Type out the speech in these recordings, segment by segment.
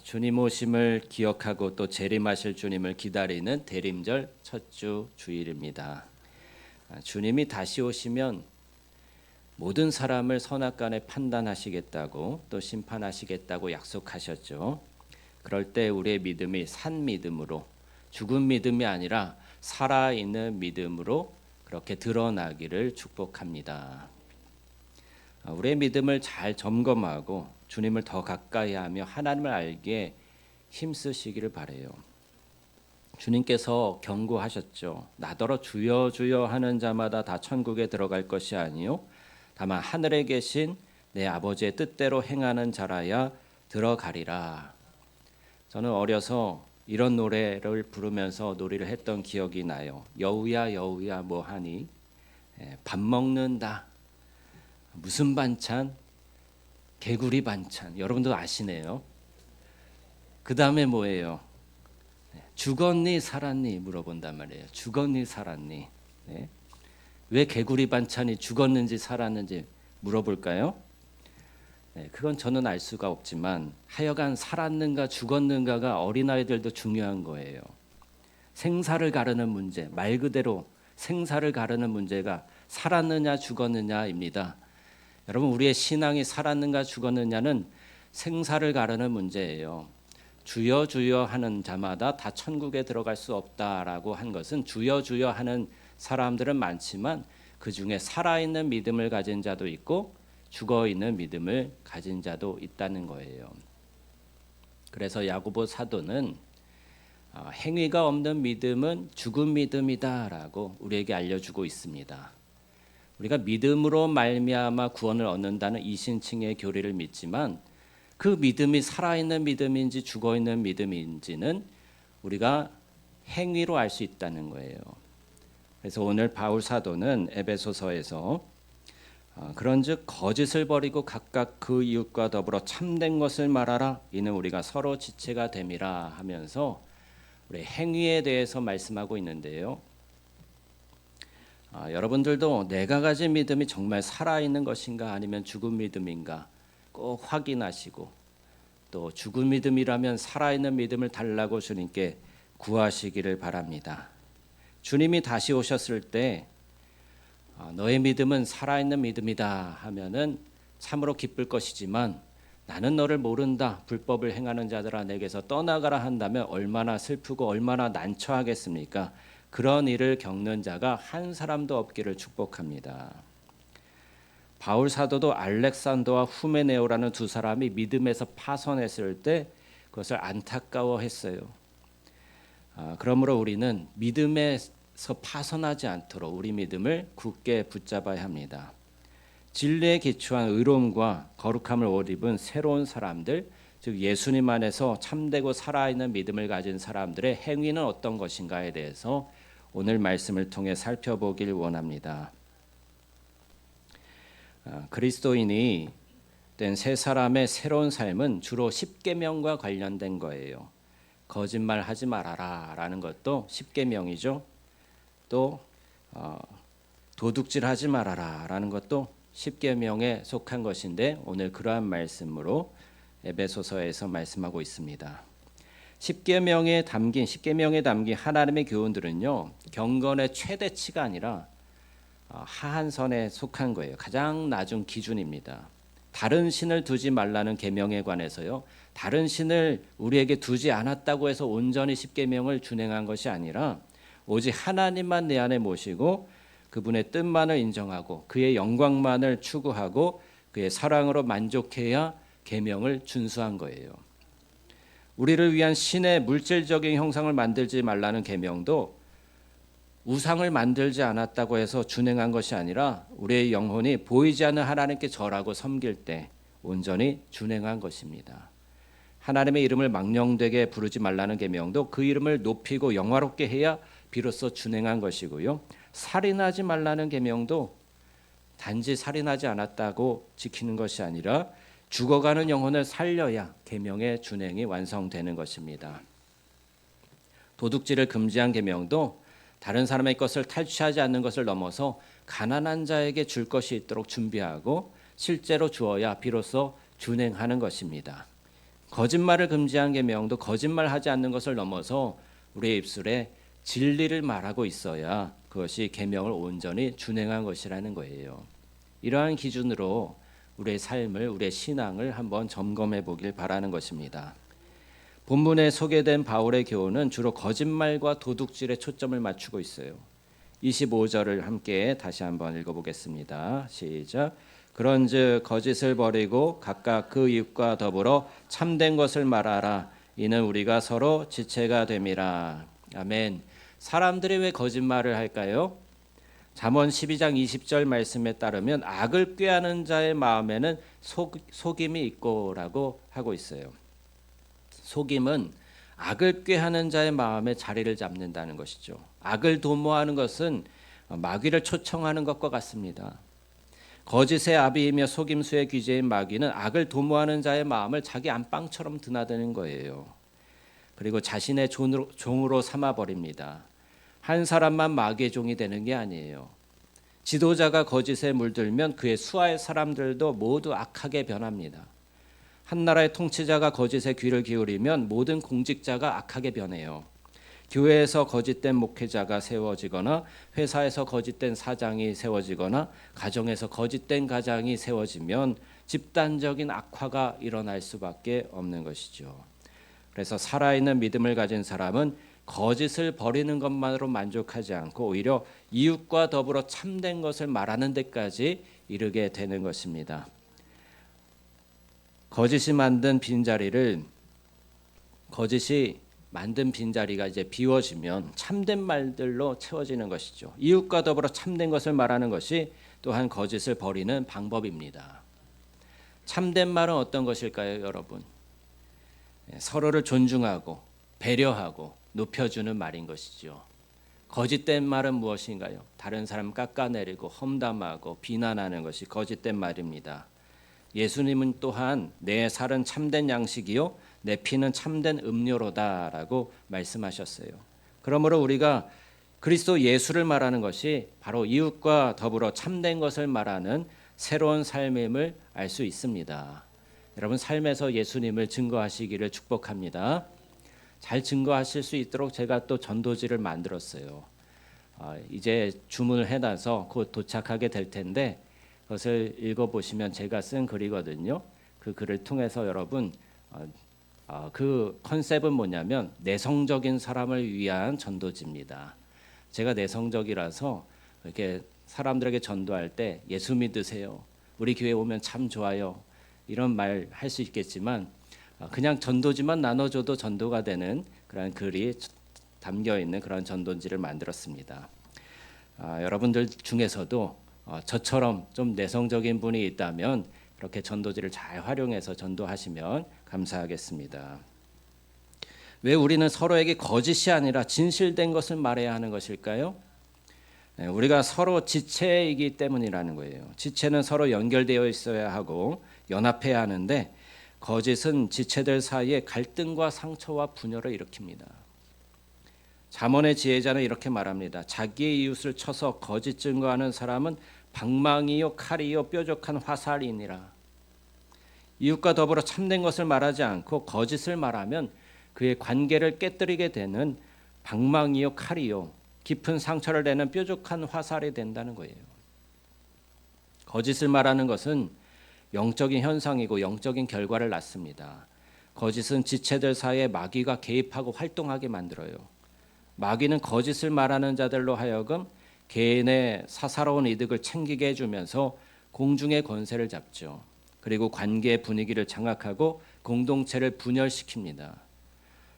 주님 오심을 기억하고 또 재림하실 주님을 기다리는 대림절 첫 주 주일입니다. 주님이 다시 오시면 모든 사람을 선악간에 판단하시겠다고 또 심판하시겠다고 약속하셨죠. 그럴 때 우리의 믿음이 산 믿음으로, 죽은 믿음이 아니라 살아있는 믿음으로 그렇게 드러나기를 축복합니다. 우리의 믿음을 잘 점검하고 주님을 더 가까이 하며 하나님을 알기에 힘쓰시기를 바라요. 주님께서 경고하셨죠. 나더러 주여 주여 하는 자마다 다 천국에 들어갈 것이 아니요 다만 하늘에 계신 내 아버지의 뜻대로 행하는 자라야 들어가리라. 저는 어려서 이런 노래를 부르면서 놀이를 했던 기억이 나요. 여우야 여우야 뭐하니, 밥 먹는다. 무슨 반찬? 개구리 반찬. 여러분도 아시네요. 그 다음에 뭐예요? 죽었니 살았니 물어본단 말이에요. 죽었니 살았니? 네. 왜 개구리 반찬이 죽었는지 살았는지 물어볼까요? 네, 그건 저는 알 수가 없지만 하여간 살았는가 죽었는가가 어린아이들도 중요한 거예요. 생사를 가르는 문제, 말 그대로 생사를 가르는 문제가 살았느냐 죽었느냐입니다. 여러분, 우리의 신앙이 살았는가 죽었느냐는 생사를 가르는 문제예요. 주여 주여 하는 자마다 다 천국에 들어갈 수 없다라고 한 것은 주여 주여 하는 사람들은 많지만 그 중에 살아있는 믿음을 가진 자도 있고 죽어있는 믿음을 가진 자도 있다는 거예요. 그래서 야고보 사도는 행위가 없는 믿음은 죽은 믿음이다라고 우리에게 알려주고 있습니다. 우리가 믿음으로 말미암아 구원을 얻는다는 이신칭의 교리를 믿지만 그 믿음이 살아있는 믿음인지 죽어있는 믿음인지는 우리가 행위로 알 수 있다는 거예요. 그래서 오늘 바울 사도는 에베소서에서 그런즉 거짓을 버리고 각각 그 이웃과 더불어 참된 것을 말하라. 이는 우리가 서로 지체가 됨이라 하면서 우리 행위에 대해서 말씀하고 있는데요. 여러분들도 내가 가진 믿음이 정말 살아있는 것인가 아니면 죽은 믿음인가 꼭 확인하시고 또 죽은 믿음이라면 살아있는 믿음을 달라고 주님께 구하시기를 바랍니다. 주님이 다시 오셨을 때 너의 믿음은 살아있는 믿음이다 하면은 참으로 기쁠 것이지만 나는 너를 모른다 불법을 행하는 자들아 내게서 떠나가라 한다면 얼마나 슬프고 얼마나 난처하겠습니까? 그런 일을 겪는 자가 한 사람도 없기를 축복합니다. 바울 사도도 알렉산더와 후메네오라는 두 사람이 믿음에서 파선했을 때 그것을 안타까워했어요. 그러므로 우리는 믿음에서 파선하지 않도록 우리 믿음을 굳게 붙잡아야 합니다. 진리에 기초한 의로움과 거룩함을 옷 입은 새로운 사람들, 즉 예수님 안에서 참되고 살아있는 믿음을 가진 사람들의 행위는 어떤 것인가에 대해서 오늘 말씀을 통해 살펴보길 원합니다. 그리스도인이 된 세 사람의 새로운 삶은 주로 십계명과 관련된 거예요. 거짓말하지 말아라 라는 것도 십계명이죠. 또 도둑질하지 말아라 라는 것도 십계명에 속한 것인데 오늘 그러한 말씀으로 에베소서에서 말씀하고 있습니다. 십계명에 담긴 하나님의 교훈들은요, 경건의 최대치가 아니라 하한선에 속한 거예요. 가장 낮은 기준입니다. 다른 신을 두지 말라는 계명에 관해서요, 다른 신을 우리에게 두지 않았다고 해서 온전히 십계명을 준행한 것이 아니라 오직 하나님만 내 안에 모시고 그분의 뜻만을 인정하고 그의 영광만을 추구하고 그의 사랑으로 만족해야 계명을 준수한 거예요. 우리를 위한 신의 물질적인 형상을 만들지 말라는 계명도 우상을 만들지 않았다고 해서 준행한 것이 아니라 우리의 영혼이 보이지 않는 하나님께 절하고 섬길 때 온전히 준행한 것입니다. 하나님의 이름을 망령되게 부르지 말라는 계명도 그 이름을 높이고 영화롭게 해야 비로소 준행한 것이고요. 살인하지 말라는 계명도 단지 살인하지 않았다고 지키는 것이 아니라 죽어가는 영혼을 살려야 계명의 준행이 완성되는 것입니다. 도둑질을 금지한 계명도 다른 사람의 것을 탈취하지 않는 것을 넘어서 가난한 자에게 줄 것이 있도록 준비하고 실제로 주어야 비로소 준행하는 것입니다. 거짓말을 금지한 계명도 거짓말하지 않는 것을 넘어서 우리의 입술에 진리를 말하고 있어야 그것이 계명을 온전히 준행한 것이라는 거예요. 이러한 기준으로 우리의 삶을, 우리의 신앙을 한번 점검해 보길 바라는 것입니다. 본문에 소개된 바울의 교훈은 주로 거짓말과 도둑질에 초점을 맞추고 있어요. 25절을 함께 다시 한번 읽어보겠습니다. 시작. 그런즉 거짓을 버리고 각각 그 이웃과 더불어 참된 것을 말하라. 이는 우리가 서로 지체가 됨이라. 아멘. 사람들이 왜 거짓말을 할까요? 잠언 12장 20절 말씀에 따르면 악을 꾀하는 자의 마음에는 속임이 있고라고 하고 있어요. 속임은 악을 꾀하는 자의 마음에 자리를 잡는다는 것이죠. 악을 도모하는 것은 마귀를 초청하는 것과 같습니다. 거짓의 아비이며 속임수의 귀재인 마귀는 악을 도모하는 자의 마음을 자기 안방처럼 드나드는 거예요. 그리고 자신의 종으로 삼아버립니다. 한 사람만 마귀의 종이 되는 게 아니에요. 지도자가 거짓에 물들면 그의 수하의 사람들도 모두 악하게 변합니다. 한 나라의 통치자가 거짓에 귀를 기울이면 모든 공직자가 악하게 변해요. 교회에서 거짓된 목회자가 세워지거나 회사에서 거짓된 사장이 세워지거나 가정에서 거짓된 가장이 세워지면 집단적인 악화가 일어날 수밖에 없는 것이죠. 그래서 살아있는 믿음을 가진 사람은 거짓을 버리는 것만으로 만족하지 않고 오히려 이웃과 더불어 참된 것을 말하는 데까지 이르게 되는 것입니다. 거짓이 만든 빈자리가 이제 비워지면 참된 말들로 채워지는 것이죠. 이웃과 더불어 참된 것을 말하는 것이 또한 거짓을 버리는 방법입니다. 참된 말은 어떤 것일까요, 여러분? 서로를 존중하고 배려하고 높여주는 말인 것이죠. 거짓된 말은 무엇인가요? 다른 사람 깎아내리고 험담하고 비난하는 것이 거짓된 말입니다. 예수님은 또한 내 살은 참된 양식이요 내 피는 참된 음료로다라고 말씀하셨어요. 그러므로 우리가 그리스도 예수를 말하는 것이 바로 이웃과 더불어 참된 것을 말하는 새로운 삶임을 알 수 있습니다. 여러분 삶에서 예수님을 증거하시기를 축복합니다. 잘 증거하실 수 있도록 제가 또 전도지를 만들었어요. 이제 주문을 해놔서 곧 도착하게 될 텐데 그것을 읽어보시면 제가 쓴 글이거든요. 그 글을 통해서 여러분 그 컨셉은 뭐냐면 내성적인 사람을 위한 전도지입니다. 제가 내성적이라서 이렇게 사람들에게 전도할 때 예수 믿으세요. 우리 교회 오면 참 좋아요. 이런 말 할 수 있겠지만 그냥 전도지만 나눠줘도 전도가 되는 그런 글이 담겨 있는 그런 전도지를 만들었습니다. 여러분들 중에서도 저처럼 좀 내성적인 분이 있다면 그렇게 전도지를 잘 활용해서 전도하시면 감사하겠습니다. 왜 우리는 서로에게 거짓이 아니라 진실된 것을 말해야 하는 것일까요? 우리가 서로 지체이기 때문이라는 거예요. 지체는 서로 연결되어 있어야 하고 연합해야 하는데 거짓은 지체들 사이에 갈등과 상처와 분열을 일으킵니다. 잠언의 지혜자는 이렇게 말합니다. 자기의 이웃을 쳐서 거짓 증거하는 사람은 방망이요 칼이요 뾰족한 화살이니라. 이웃과 더불어 참된 것을 말하지 않고 거짓을 말하면 그의 관계를 깨뜨리게 되는 방망이요 칼이요 깊은 상처를 내는 뾰족한 화살이 된다는 거예요. 거짓을 말하는 것은 영적인 현상이고 영적인 결과를 낳습니다. 거짓은 지체들 사이에 마귀가 개입하고 활동하게 만들어요. 마귀는 거짓을 말하는 자들로 하여금 개인의 사사로운 이득을 챙기게 해주면서 공중의 권세를 잡죠. 그리고 관계의 분위기를 장악하고 공동체를 분열시킵니다.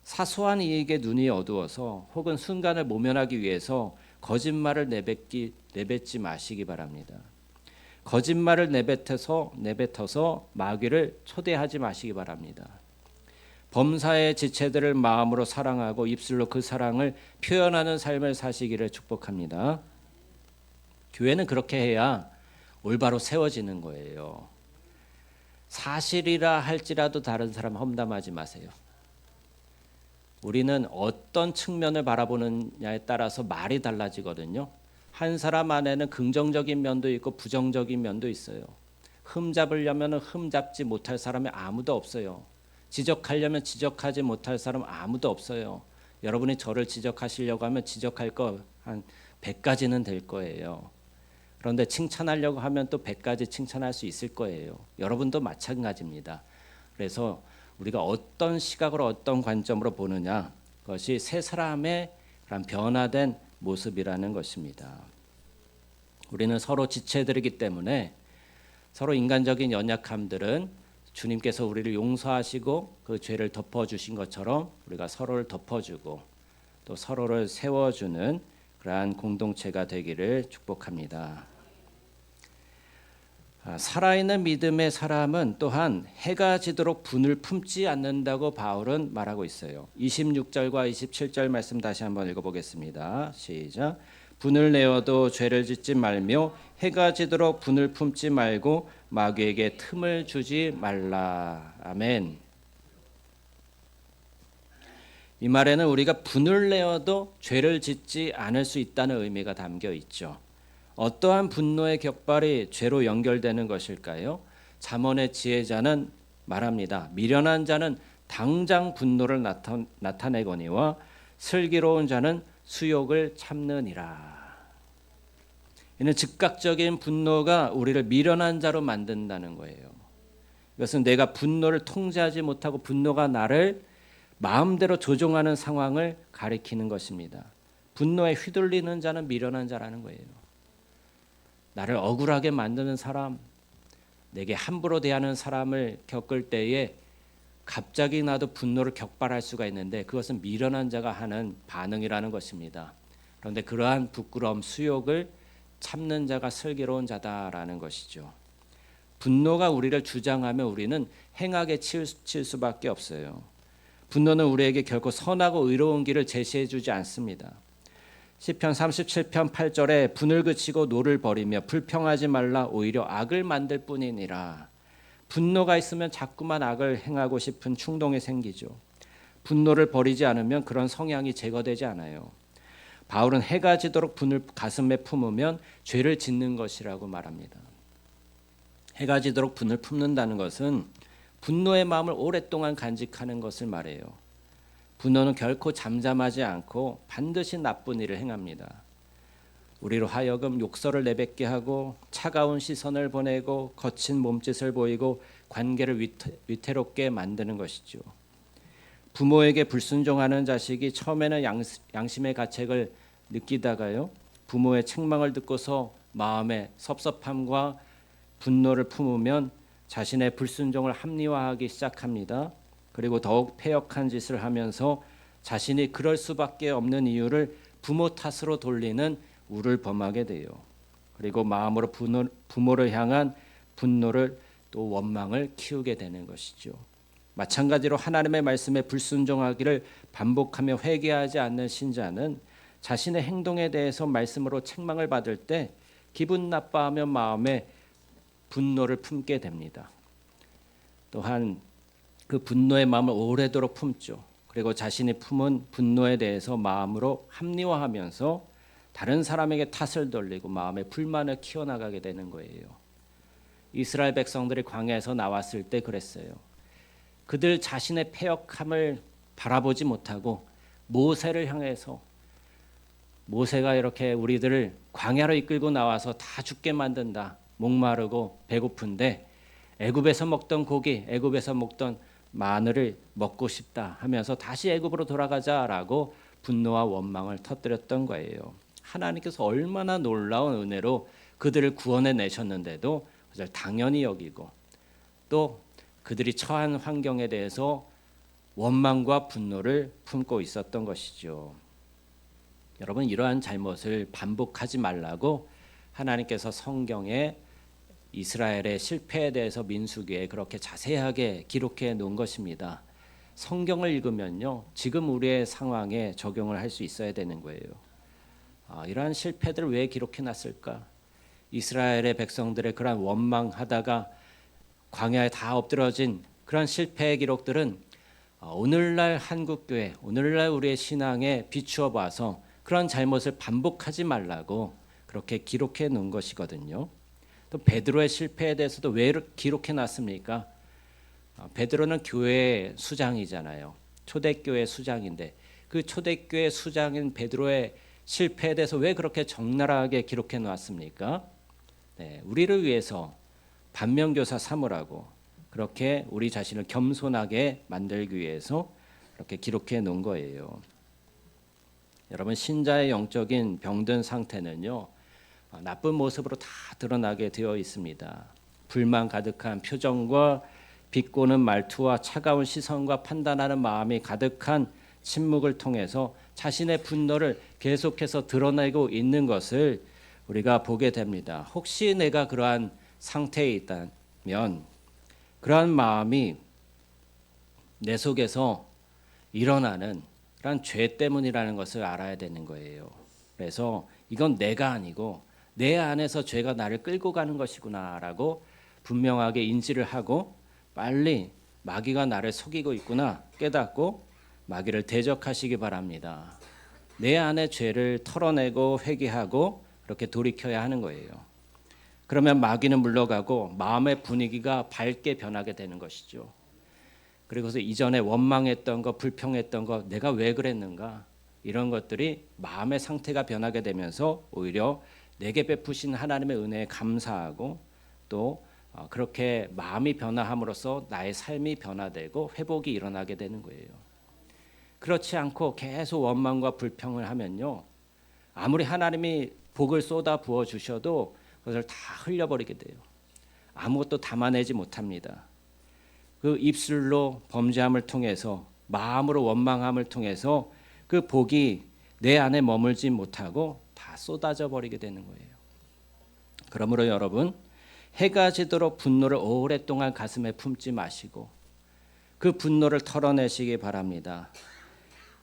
사소한 이익에 눈이 어두워서 혹은 순간을 모면하기 위해서 거짓말을 내뱉지 마시기 바랍니다. 거짓말을 내뱉어서 마귀를 초대하지 마시기 바랍니다. 범사의 지체들을 마음으로 사랑하고 입술로 그 사랑을 표현하는 삶을 사시기를 축복합니다. 교회는 그렇게 해야 올바로 세워지는 거예요. 사실이라 할지라도 다른 사람 험담하지 마세요. 우리는 어떤 측면을 바라보느냐에 따라서 말이 달라지거든요. 한 사람 안에는 긍정적인 면도 있고 부정적인 면도 있어요. 흠 잡으려면 흠 잡지 못할 사람이 아무도 없어요. 지적하려면 지적하지 못할 사람 아무도 없어요. 여러분이 저를 지적하시려고 하면 지적할 거 한 100가지는 될 거예요. 그런데 칭찬하려고 하면 또 100가지 칭찬할 수 있을 거예요. 여러분도 마찬가지입니다. 그래서 우리가 어떤 시각으로 어떤 관점으로 보느냐, 그것이 새 사람의 그런 변화된 모습이라는 것입니다. 우리는 서로 지체들이기 때문에 서로 인간적인 연약함들은 주님께서 우리를 용서하시고 그 죄를 덮어주신 것처럼 우리가 서로를 덮어주고 또 서로를 세워주는 그러한 공동체가 되기를 축복합니다. 살아있는 믿음의 사람은 또한 해가 지도록 분을 품지 않는다고 바울은 말하고 있어요. 26절과 27절 말씀 다시 한번 읽어보겠습니다. 시작. 분을 내어도 죄를 짓지 말며 해가 지도록 분을 품지 말고 마귀에게 틈을 주지 말라. 아멘. 이 말에는 우리가 분을 내어도 죄를 짓지 않을 수 있다는 의미가 담겨 있죠. 어떠한 분노의 격발이 죄로 연결되는 것일까요? 잠언의 지혜자는 말합니다. 미련한 자는 당장 분노를 나타내거니와 슬기로운 자는 수욕을 참느니라. 이는 즉각적인 분노가 우리를 미련한 자로 만든다는 거예요. 이것은 내가 분노를 통제하지 못하고 분노가 나를 마음대로 조종하는 상황을 가리키는 것입니다. 분노에 휘둘리는 자는 미련한 자라는 거예요. 나를 억울하게 만드는 사람, 내게 함부로 대하는 사람을 겪을 때에 갑자기 나도 분노를 격발할 수가 있는데 그것은 미련한 자가 하는 반응이라는 것입니다. 그런데 그러한 부끄러움, 수욕을 참는 자가 슬기로운 자다라는 것이죠. 분노가 우리를 주장하면 우리는 행악에 치우칠 수밖에 없어요. 분노는 우리에게 결코 선하고 의로운 길을 제시해 주지 않습니다. 시편 37편 8절에 분을 그치고 노를 버리며 불평하지 말라 오히려 악을 만들 뿐이니라. 분노가 있으면 자꾸만 악을 행하고 싶은 충동이 생기죠. 분노를 버리지 않으면 그런 성향이 제거되지 않아요. 바울은 해가 지도록 분을 가슴에 품으면 죄를 짓는 것이라고 말합니다. 해가 지도록 분을 품는다는 것은 분노의 마음을 오랫동안 간직하는 것을 말해요. 분노는 결코 잠잠하지 않고 반드시 나쁜 일을 행합니다. 우리로 하여금 욕설을 내뱉게 하고 차가운 시선을 보내고 거친 몸짓을 보이고 관계를 위태롭게 만드는 것이죠. 부모에게 불순종하는 자식이 처음에는 양심의 가책을 느끼다가요, 부모의 책망을 듣고서 마음에 섭섭함과 분노를 품으면 자신의 불순종을 합리화하기 시작합니다. 그리고 더욱 패역한 짓을 하면서 자신이 그럴 수밖에 없는 이유를 부모 탓으로 돌리는 우를 범하게 돼요. 그리고 마음으로 부모를 향한 분노를 또 원망을 키우게 되는 것이죠. 마찬가지로 하나님의 말씀에 불순종하기를 반복하며 회개하지 않는 신자는 자신의 행동에 대해서 말씀으로 책망을 받을 때 기분 나빠하며 마음에 분노를 품게 됩니다. 또한 그 분노의 마음을 오래도록 품죠. 그리고 자신이 품은 분노에 대해서 마음으로 합리화하면서 다른 사람에게 탓을 돌리고 마음의 불만을 키워나가게 되는 거예요. 이스라엘 백성들이 광야에서 나왔을 때 그랬어요. 그들 자신의 패역함을 바라보지 못하고 모세를 향해서, 모세가 이렇게 우리들을 광야로 이끌고 나와서 다 죽게 만든다. 목마르고 배고픈데 애굽에서 먹던 고기, 애굽에서 먹던 마늘을 먹고 싶다 하면서 다시 애굽으로 돌아가자라고 분노와 원망을 터뜨렸던 거예요. 하나님께서 얼마나 놀라운 은혜로 그들을 구원해 내셨는데도 그걸 당연히 여기고 또 그들이 처한 환경에 대해서 원망과 분노를 품고 있었던 것이죠. 여러분, 이러한 잘못을 반복하지 말라고 하나님께서 성경에 이스라엘의 실패에 대해서 민수기에 그렇게 자세하게 기록해 놓은 것입니다. 성경을 읽으면요, 지금 우리의 상황에 적용을 할 수 있어야 되는 거예요. 이러한 실패들을 왜 기록해 놨을까? 이스라엘의 백성들의 그러한 원망하다가 광야에 다 엎드러진 그런 실패의 기록들은 오늘날 한국교회, 오늘날 우리의 신앙에 비추어 봐서 그런 잘못을 반복하지 말라고 그렇게 기록해 놓은 것이거든요. 또 베드로의 실패에 대해서도 왜 기록해 놨습니까? 베드로는 교회 수장이잖아요. 초대교회 수장인데 그 초대교회 수장인 베드로의 실패에 대해서 왜 그렇게 적나라하게 기록해 놓았습니까? 네, 우리를 위해서 반면교사 삼으라고 그렇게 우리 자신을 겸손하게 만들기 위해서 이렇게 기록해 놓은 거예요. 여러분, 신자의 영적인 병든 상태는요, 나쁜 모습으로 다 드러나게 되어 있습니다. 불만 가득한 표정과 비꼬는 말투와 차가운 시선과 판단하는 마음이 가득한 침묵을 통해서 자신의 분노를 계속해서 드러내고 있는 것을 우리가 보게 됩니다. 혹시 내가 그러한 상태에 있다면 그러한 마음이 내 속에서 일어나는 그런 죄 때문이라는 것을 알아야 되는 거예요. 그래서 이건 내가 아니고 내 안에서 죄가 나를 끌고 가는 것이구나라고 분명하게 인지를 하고 빨리 마귀가 나를 속이고 있구나 깨닫고 마귀를 대적하시기 바랍니다. 내 안의 죄를 털어내고 회개하고 그렇게 돌이켜야 하는 거예요. 그러면 마귀는 물러가고 마음의 분위기가 밝게 변하게 되는 것이죠. 그리고서 이전에 원망했던 거, 불평했던 거, 내가 왜 그랬는가 이런 것들이 마음의 상태가 변하게 되면서 오히려 내게 베푸신 하나님의 은혜에 감사하고 또 그렇게 마음이 변화함으로써 나의 삶이 변화되고 회복이 일어나게 되는 거예요. 그렇지 않고 계속 원망과 불평을 하면요, 아무리 하나님이 복을 쏟아 부어 주셔도 그것을 다 흘려버리게 돼요. 아무것도 담아내지 못합니다. 그 입술로 범죄함을 통해서 마음으로 원망함을 통해서 그 복이 내 안에 머물지 못하고 다 쏟아져 버리게 되는 거예요. 그러므로 여러분, 해가 지도록 분노를 오랫동안 가슴에 품지 마시고 그 분노를 털어내시기 바랍니다.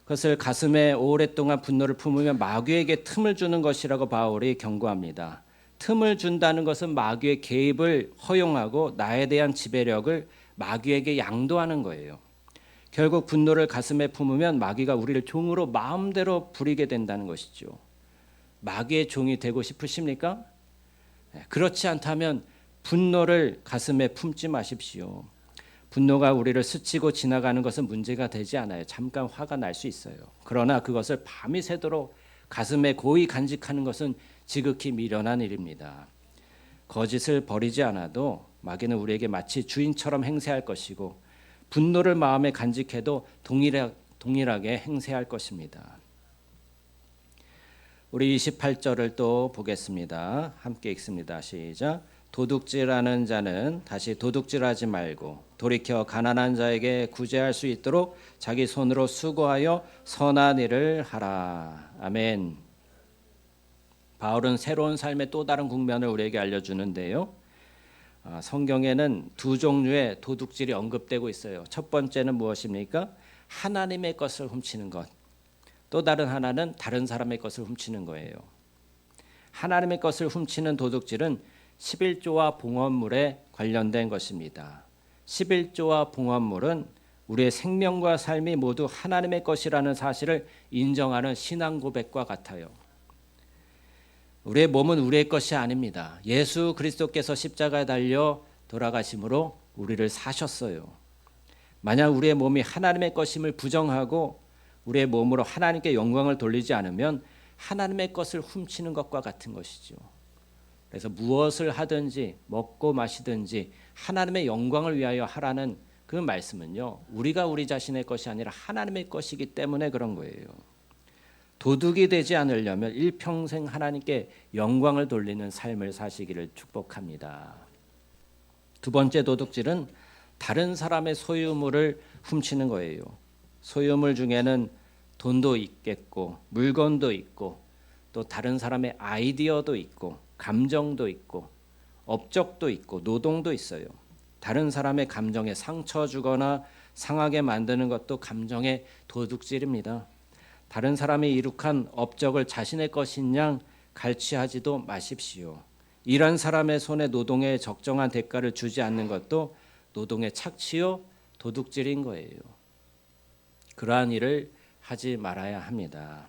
그것을 가슴에 오랫동안 분노를 품으면 마귀에게 틈을 주는 것이라고 바울이 경고합니다. 틈을 준다는 것은 마귀의 개입을 허용하고 나에 대한 지배력을 마귀에게 양도하는 거예요. 결국 분노를 가슴에 품으면 마귀가 우리를 종으로 마음대로 부리게 된다는 것이죠. 마귀의 종이 되고 싶으십니까? 그렇지 않다면 분노를 가슴에 품지 마십시오. 분노가 우리를 스치고 지나가는 것은 문제가 되지 않아요. 잠깐 화가 날 수 있어요. 그러나 그것을 밤이 새도록 가슴에 고이 간직하는 것은 지극히 미련한 일입니다. 거짓을 버리지 않아도 마귀는 우리에게 마치 주인처럼 행세할 것이고 분노를 마음에 간직해도 동일하게 행세할 것입니다. 우리 28절을 또 보겠습니다. 함께 읽습니다. 시작. 도둑질하는 자는 다시 도둑질하지 말고 돌이켜 가난한 자에게 구제할 수 있도록 자기 손으로 수고하여 선한 일을 하라. 아멘. 바울은 새로운 삶의 또 다른 국면을 우리에게 알려주는데요. 성경에는 두 종류의 도둑질이 언급되고 있어요. 첫 번째는 무엇입니까? 하나님의 것을 훔치는 것. 또 다른 하나는 다른 사람의 것을 훔치는 거예요. 하나님의 것을 훔치는 도둑질은 11조와 봉헌물에 관련된 것입니다. 11조와 봉헌물은 우리의 생명과 삶이 모두 하나님의 것이라는 사실을 인정하는 신앙 고백과 같아요. 우리의 몸은 우리의 것이 아닙니다. 예수 그리스도께서 십자가에 달려 돌아가심으로 우리를 사셨어요. 만약 우리의 몸이 하나님의 것임을 부정하고 우리의 몸으로 하나님께 영광을 돌리지 않으면 하나님의 것을 훔치는 것과 같은 것이죠. 그래서 무엇을 하든지 먹고 마시든지 하나님의 영광을 위하여 하라는 그 말씀은요, 우리가 우리 자신의 것이 아니라 하나님의 것이기 때문에 그런 거예요. 도둑이 되지 않으려면 일평생 하나님께 영광을 돌리는 삶을 사시기를 축복합니다. 두 번째 도둑질은 다른 사람의 소유물을 훔치는 거예요. 소유물 중에는 돈도 있겠고 물건도 있고 또 다른 사람의 아이디어도 있고 감정도 있고 업적도 있고 노동도 있어요. 다른 사람의 감정에 상처 주거나 상하게 만드는 것도 감정의 도둑질입니다. 다른 사람이 이룩한 업적을 자신의 것인 양 갈취하지도 마십시오. 일한 사람의 손에 노동에 적정한 대가를 주지 않는 것도 노동의 착취요 도둑질인 거예요. 그러한 일을 하지 말아야 합니다.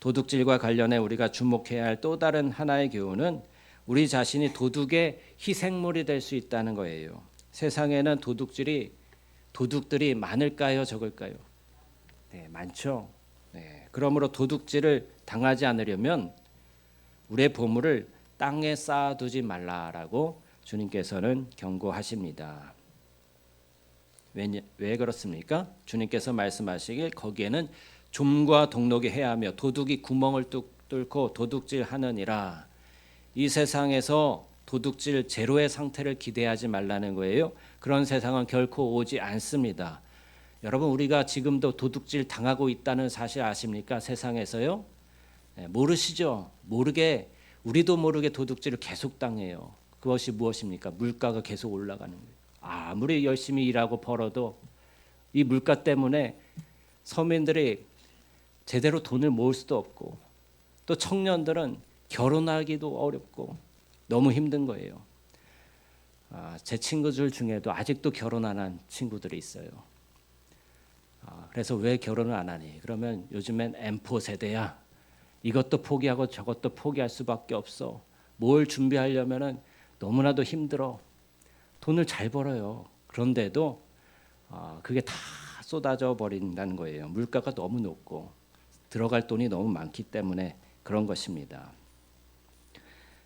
도둑질과 관련해 우리가 주목해야 할 또 다른 하나의 교훈은 우리 자신이 도둑의 희생물이 될 수 있다는 거예요. 세상에는 도둑질이 도둑들이 많을까요, 적을까요? 네, 많죠. 네, 그러므로 도둑질을 당하지 않으려면 우리의 보물을 땅에 쌓아두지 말라라고 주님께서는 경고하십니다. 왜 그렇습니까? 주님께서 말씀하시길 거기에는 좀과 동록이 해하며 도둑이 구멍을 뚫고 도둑질하느니라. 이 세상에서 도둑질 제로의 상태를 기대하지 말라는 거예요. 그런 세상은 결코 오지 않습니다. 여러분, 우리가 지금도 도둑질 당하고 있다는 사실 아십니까? 세상에서요? 네, 모르시죠? 우리도 모르게 도둑질을 계속 당해요. 그것이 무엇입니까? 물가가 계속 올라가는 거예요. 아무리 열심히 일하고 벌어도 이 물가 때문에 서민들이 제대로 돈을 모을 수도 없고, 또 청년들은 결혼하기도 어렵고 너무 힘든 거예요. 제 친구들 중에도 아직도 결혼 안 한 친구들이 있어요. 그래서 왜 결혼을 안 하니? 그러면 요즘엔 M4 세대야. 이것도 포기하고 저것도 포기할 수밖에 없어. 뭘 준비하려면은 너무나도 힘들어. 돈을 잘 벌어요. 그런데도 그게 다 쏟아져 버린다는 거예요. 물가가 너무 높고 들어갈 돈이 너무 많기 때문에 그런 것입니다.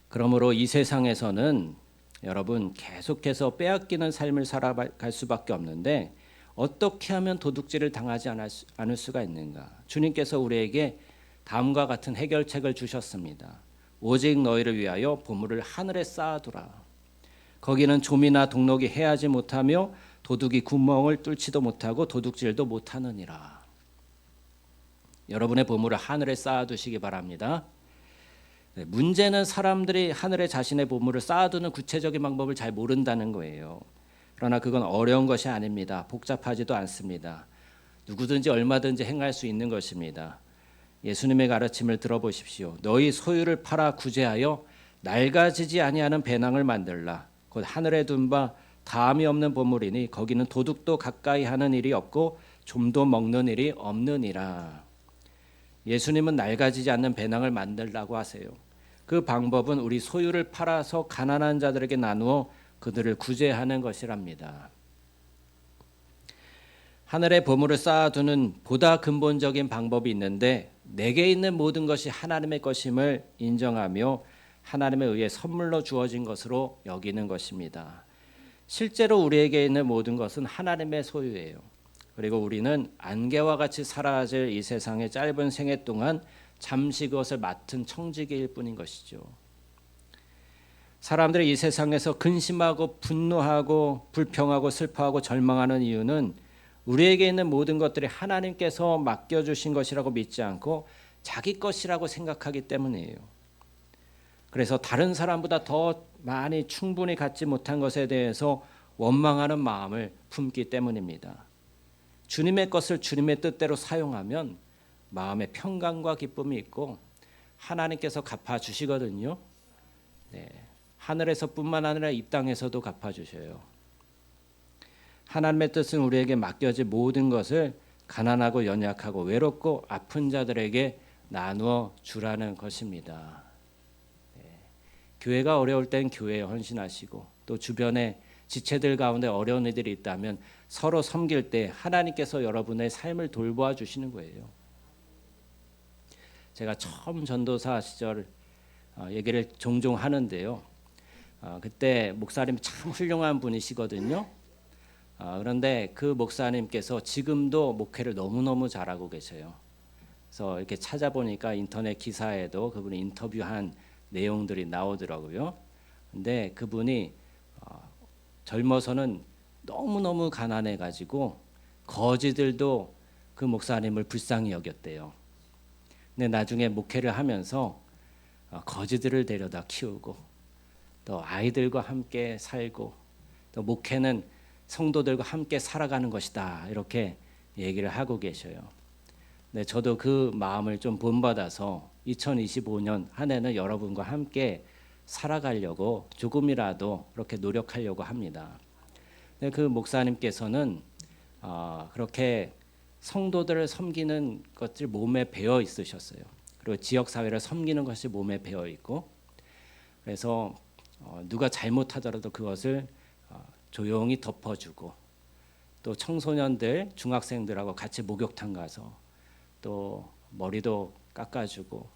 그러므로 이 세상에서는 여러분 계속해서 빼앗기는 삶을 살아갈 수밖에 없는데 어떻게 하면 도둑질을 당하지 않을 수가 있는가? 주님께서 우리에게 다음과 같은 해결책을 주셨습니다. 오직 너희를 위하여 보물을 하늘에 쌓아두라. 거기는 좀이나 동록이 해하지 못하며 도둑이 구멍을 뚫지도 못하고 도둑질도 못하느니라. 여러분의 보물을 하늘에 쌓아두시기 바랍니다. 문제는 사람들이 하늘에 자신의 보물을 쌓아두는 구체적인 방법을 잘 모른다는 거예요. 그러나 그건 어려운 것이 아닙니다. 복잡하지도 않습니다. 누구든지 얼마든지 행할 수 있는 것입니다. 예수님의 가르침을 들어보십시오. 너희 소유를 팔아 구제하여 낡아지지 아니하는 배낭을 만들라. 곧 하늘에 둔 바 다함이 없는 보물이니 거기는 도둑도 가까이 하는 일이 없고 좀도 먹는 일이 없느니라. 예수님은 낡아지지 않는 배낭을 만들라고 하세요. 그 방법은 우리 소유를 팔아서 가난한 자들에게 나누어 그들을 구제하는 것이랍니다. 하늘에 보물을 쌓아두는 보다 근본적인 방법이 있는데 내게 있는 모든 것이 하나님의 것임을 인정하며 하나님에 의해 선물로 주어진 것으로 여기는 것입니다. 실제로 우리에게 있는 모든 것은 하나님의 소유예요. 그리고 우리는 안개와 같이 사라질 이 세상의 짧은 생애 동안 잠시 그것을 맡은 청지기일 뿐인 것이죠. 사람들이 이 세상에서 근심하고 분노하고 불평하고 슬퍼하고 절망하는 이유는 우리에게 있는 모든 것들이 하나님께서 맡겨주신 것이라고 믿지 않고 자기 것이라고 생각하기 때문이에요. 그래서 다른 사람보다 더 많이 충분히 갖지 못한 것에 대해서 원망하는 마음을 품기 때문입니다. 주님의 것을 주님의 뜻대로 사용하면 마음에 평강과 기쁨이 있고 하나님께서 갚아주시거든요. 네, 하늘에서뿐만 아니라 이 땅에서도 갚아주셔요. 하나님의 뜻은 우리에게 맡겨진 모든 것을 가난하고 연약하고 외롭고 아픈 자들에게 나누어 주라는 것입니다. 네, 교회가 어려울 땐 교회에 헌신하시고 또 주변에 지체들 가운데 어려운 이들이 있다면 서로 섬길 때 하나님께서 여러분의 삶을 돌보아 주시는 거예요. 제가 처음 전도사 시절 얘기를 종종 하는데요. 그때 목사님이 참 훌륭한 분이시거든요. 그런데 그 목사님께서 지금도 목회를 너무너무 잘하고 계셔요. 그래서 이렇게 찾아보니까 인터넷 기사에도 그분이 인터뷰한 내용들이 나오더라고요. 근데 그분이 젊어서는 너무너무 가난해가지고 거지들도 그 목사님을 불쌍히 여겼대요. 근데 나중에 목회를 하면서 거지들을 데려다 키우고 또 아이들과 함께 살고 또 목회는 성도들과 함께 살아가는 것이다 이렇게 얘기를 하고 계셔요. 네, 저도 그 마음을 좀 본받아서 2025년 한 해는 여러분과 함께 살아가려고 조금이라도 그렇게 노력하려고 합니다. 네, 그 목사님께서는 그렇게 성도들을 섬기는 것을 몸에 배어 있으셨어요. 그리고 지역 사회를 섬기는 것이 몸에 배어 있고 그래서 누가 잘못하더라도 그것을 조용히 덮어주고 또 청소년들, 중학생들하고 같이 목욕탕 가서 또 머리도 깎아주고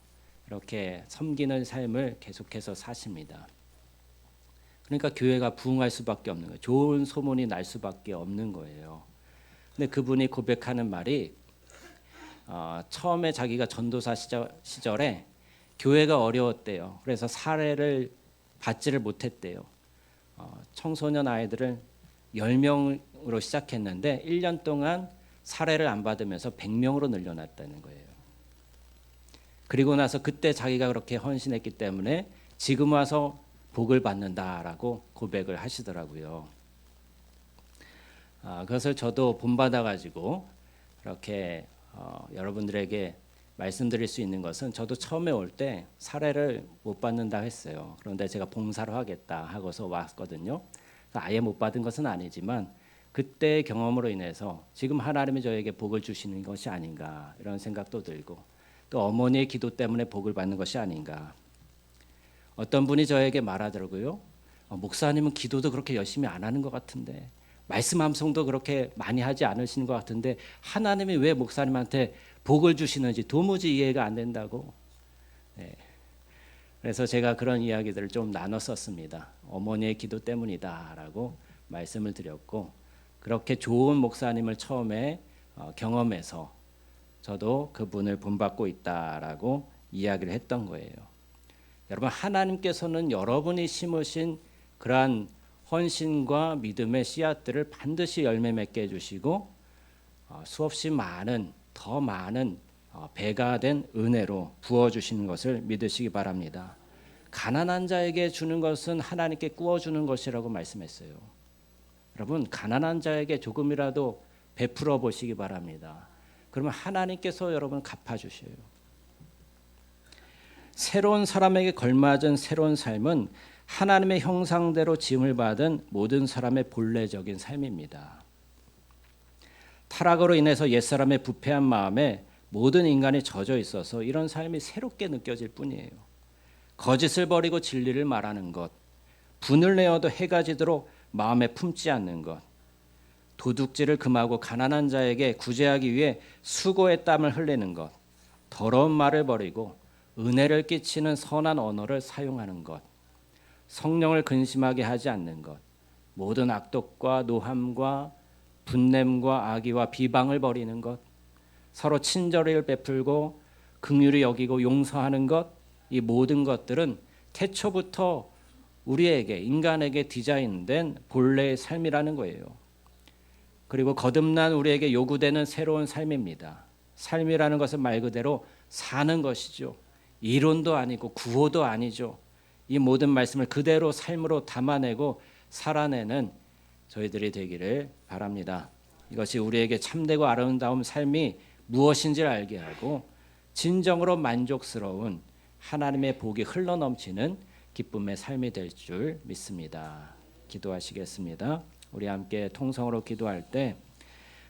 이렇게 섬기는 삶을 계속해서 사십니다. 그러니까 교회가 부흥할 수밖에 없는 거예요. 좋은 소문이 날 수밖에 없는 거예요. 근데 그분이 고백하는 말이 처음에 자기가 전도사 시절에 교회가 어려웠대요. 그래서 사례를 받지를 못했대요. 청소년 아이들을 10명으로 시작했는데 1년 동안 사례를 안 받으면서 100명으로 늘려놨다는 거예요. 그리고 나서 그때 자기가 그렇게 헌신했기 때문에 지금 와서 복을 받는다라고 고백을 하시더라고요. 그것을 저도 본받아 가지고 이렇게 여러분들에게 말씀드릴 수 있는 것은, 저도 처음에 올 때 사례를 못 받는다 했어요. 그런데 제가 봉사를 하겠다 하고서 왔거든요. 아예 못 받은 것은 아니지만 그때의 경험으로 인해서 지금 하나님이 저에게 복을 주시는 것이 아닌가 이런 생각도 들고, 또 어머니의 기도 때문에 복을 받는 것이 아닌가. 어떤 분이 저에게 말하더라고요. 목사님은 기도도 그렇게 열심히 안 하는 것 같은데, 말씀 암송도 그렇게 많이 하지 않으시는 것 같은데 하나님이 왜 목사님한테 복을 주시는지 도무지 이해가 안 된다고. 네. 그래서 제가 그런 이야기들을 좀 나눴었습니다. 어머니의 기도 때문이다라고 말씀을 드렸고, 그렇게 좋은 목사님을 처음에 경험해서 저도 그분을 본받고 있다라고 이야기를 했던 거예요. 여러분, 하나님께서는 여러분이 심으신 그러한 헌신과 믿음의 씨앗들을 반드시 열매 맺게 해주시고 수없이 많은, 더 많은 배가 된 은혜로 부어주시는 것을 믿으시기 바랍니다. 가난한 자에게 주는 것은 하나님께 구워주는 것이라고 말씀했어요. 여러분, 가난한 자에게 조금이라도 베풀어 보시기 바랍니다. 그러면 하나님께서 여러분 갚아주셔요. 새로운 사람에게 걸맞은 새로운 삶은 하나님의 형상대로 지음을 받은 모든 사람의 본래적인 삶입니다. 타락으로 인해서 옛사람의 부패한 마음에 모든 인간이 젖어 있어서 이런 삶이 새롭게 느껴질 뿐이에요. 거짓을 버리고 진리를 말하는 것, 분을 내어도 해가 지도록 마음에 품지 않는 것, 도둑질을 금하고 가난한 자에게 구제하기 위해 수고의 땀을 흘리는 것, 더러운 말을 버리고 은혜를 끼치는 선한 언어를 사용하는 것, 성령을 근심하게 하지 않는 것, 모든 악독과 노함과 분냄과 악의와 비방을 버리는 것, 서로 친절을 베풀고 긍휼히 여기고 용서하는 것, 이 모든 것들은 태초부터 우리에게, 인간에게 디자인된 본래의 삶이라는 거예요. 그리고 거듭난 우리에게 요구되는 새로운 삶입니다. 삶이라는 것은 말 그대로 사는 것이죠. 이론도 아니고 구호도 아니죠. 이 모든 말씀을 그대로 삶으로 담아내고 살아내는 저희들이 되기를 바랍니다. 이것이 우리에게 참되고 아름다운 삶이 무엇인지를 알게 하고 진정으로 만족스러운 하나님의 복이 흘러넘치는 기쁨의 삶이 될 줄 믿습니다. 기도하시겠습니다. 우리 함께 통성으로 기도할 때